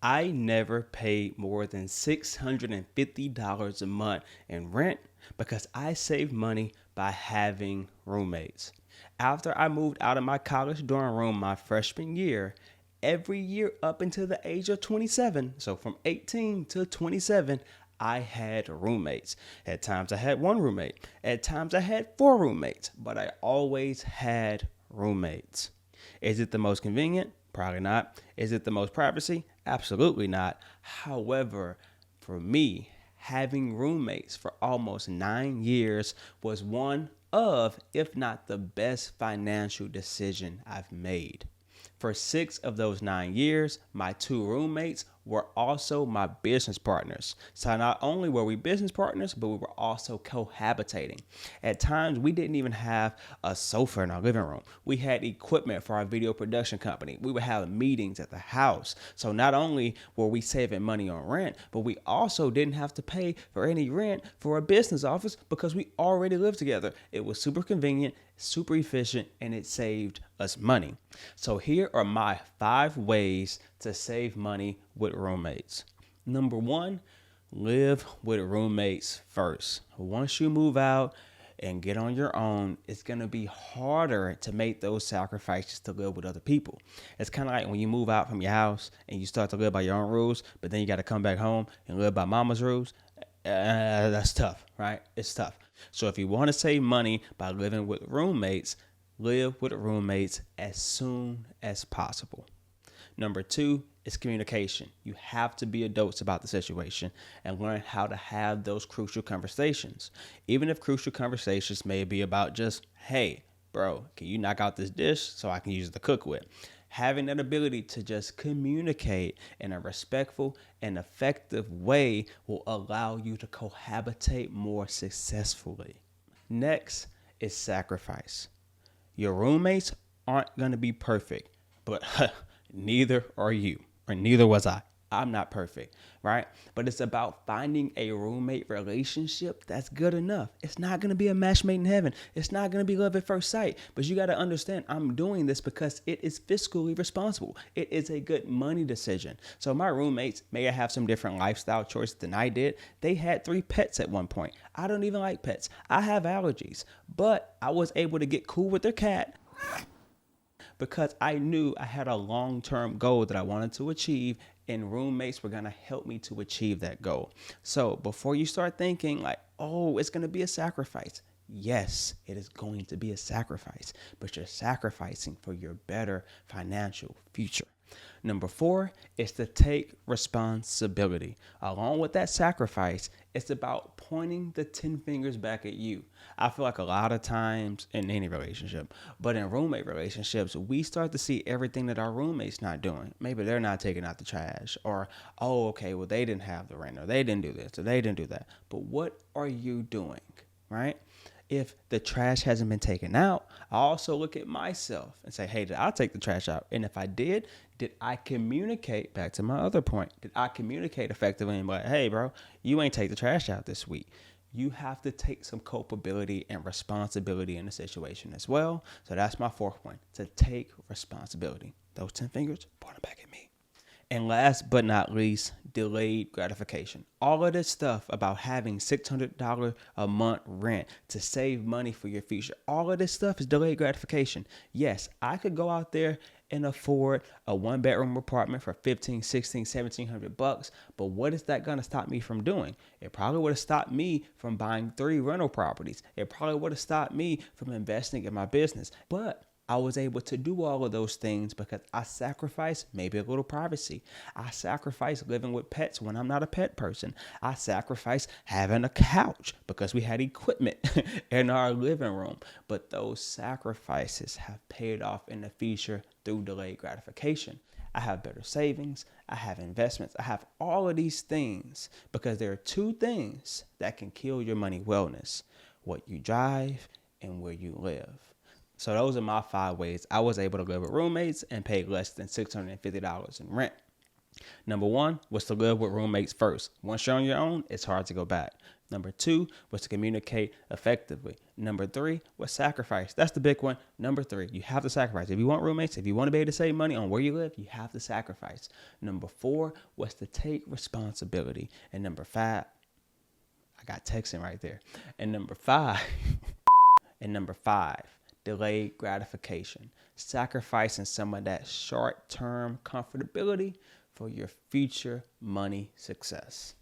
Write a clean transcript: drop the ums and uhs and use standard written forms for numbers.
I never paid more than $650 a month in rent because I saved money by having roommates. After I moved out of my college dorm room my freshman year, every year up until the age of 27, so from 18 to 27, I had roommates. At times I had one roommate. At times I had four roommates, but I always had roommates. Is it the most convenient? Probably not. Is it the most privacy? Absolutely not. However, for me, having roommates for almost 9 years was one of, if not the best financial decision I've made. For 6 of those 9 years, my two roommates were also my business partners. So not only were we business partners, but we were also cohabitating. At times, we didn't even have a sofa in our living room. We had equipment for our video production company. We would have meetings at the house. So not only were we saving money on rent, but we also didn't have to pay for any rent for a business office because we already lived together. It was super convenient, super efficient, and it saved us money. So here are my 5 ways to save money with roommates. Number 1, live with roommates first. Once you move out and get on your own, it's going to be harder to make those sacrifices to live with other people. It's kind of like when you move out from your house and you start to live by your own rules, but then you got to come back home and live by mama's rules. That's tough, right? It's tough. So if you want to save money by living with roommates, live with roommates as soon as possible. Number 2 is communication. You have to be adults about the situation and learn how to have those crucial conversations. Even if crucial conversations may be about just, hey, bro, can you knock out this dish so I can use it to cook with? Having that ability to just communicate in a respectful and effective way will allow you to cohabitate more successfully. Next is sacrifice. Your roommates aren't going to be perfect, but neither are you, or neither was I. I'm not perfect, right? But it's about finding a roommate relationship that's good enough. It's not going to be a match made in heaven. It's not going to be love at first sight. But you got to understand, I'm doing this because it is fiscally responsible. It is a good money decision. So my roommates may have some different lifestyle choices than I did. They had 3 pets at one point. I don't even like pets. I have allergies, but I was able to get cool with their cat because I knew I had a long-term goal that I wanted to achieve, and roommates were going to help me to achieve that goal. So before you start thinking like, oh, it's going to be a sacrifice. Yes, it is going to be a sacrifice, but you're sacrificing for your better financial future. Number 4 is to take responsibility. Along with that sacrifice, it's about pointing the 10 fingers back at you. I feel like a lot of times in any relationship, but in roommate relationships, we start to see everything that our roommate's not doing. Maybe they're not taking out the trash, or, oh, okay, well, they didn't have the rent, or they didn't do this, or they didn't do that. But what are you doing, right? If the trash hasn't been taken out, I also look at myself and say, hey, did I take the trash out? And if I did I communicate, back to my other point, did I communicate effectively and be like, hey, bro, you ain't take the trash out this week? You have to take some culpability and responsibility in the situation as well. So that's my 4th point, to take responsibility. Those 10 fingers, point them back at me. And last but not least, delayed gratification. All of this stuff about having $600 a month rent to save money for your future, all of this stuff is delayed gratification. Yes, I could go out there and afford a 1-bedroom apartment for $1,500, $1,600, $1,700, but what is that going to stop me from doing? It probably would have stopped me from buying 3 rental properties. It probably would have stopped me from investing in my business. But I was able to do all of those things because I sacrificed maybe a little privacy. I sacrificed living with pets when I'm not a pet person. I sacrificed having a couch because we had equipment in our living room. But those sacrifices have paid off in the future through delayed gratification. I have better savings. I have investments. I have all of these things because there are 2 things that can kill your money wellness: what you drive and where you live. So those are my 5 ways I was able to live with roommates and pay less than $650 in rent. Number one was to live with roommates first. Once you're on your own, it's hard to go back. Number two was to communicate effectively. Number three was sacrifice. That's the big one. Number three, you have to sacrifice. If you want roommates, if you want to be able to save money on where you live, you have to sacrifice. Number four was to take responsibility. And number five, I got texting right there. And number five, delayed gratification. Sacrificing some of that short-term comfortability for your future money success.